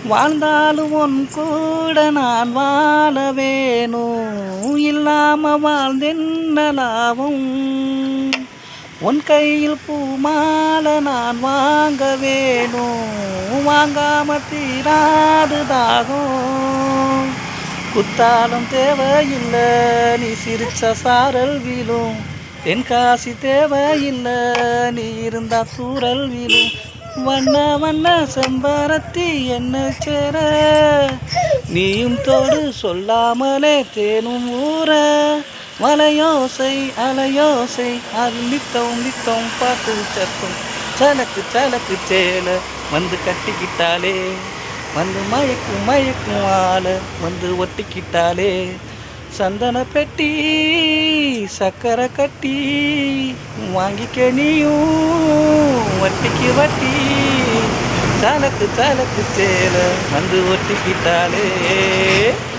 வாழ்ந்தாலும் உன் கூட நான் வாழ வேணும், இல்லாம வாழ்ந்தென்ன லாபம். உன் கையில் பூமாலை நான் வாங்க வேணும், வாங்காம தீராது தாகம். குத்தாலும் தேவையில்லை, நீ சிரிச்ச சாரல் விழும். தென்காசி தேவையில்லை, நீ இருந்தா தூரல் விழும். வண்ண வண்ண செம்பருத்தி என்ன சேர, நீயும் தோடு சொல்லாமலே தேனும் ஊற. மலையோசை அலையோசை அது நித்தம் நித்தம் பாட்டு சத்தம். சலக்கு சலக்கு சேல வந்து கட்டிக்கிட்டாலே, வந்து மயக்கும் மயக்கும் ஆளை வந்து ஒட்டிக்கிட்டாலே. சந்தன பெட்டி சக்கரை கட்டி வாங்கிக்க நீயும் வட்டிக்கு வட்டி. சலக்கு சலக்கு சேல வந்து ஒட்டிக்கிட்டாலே.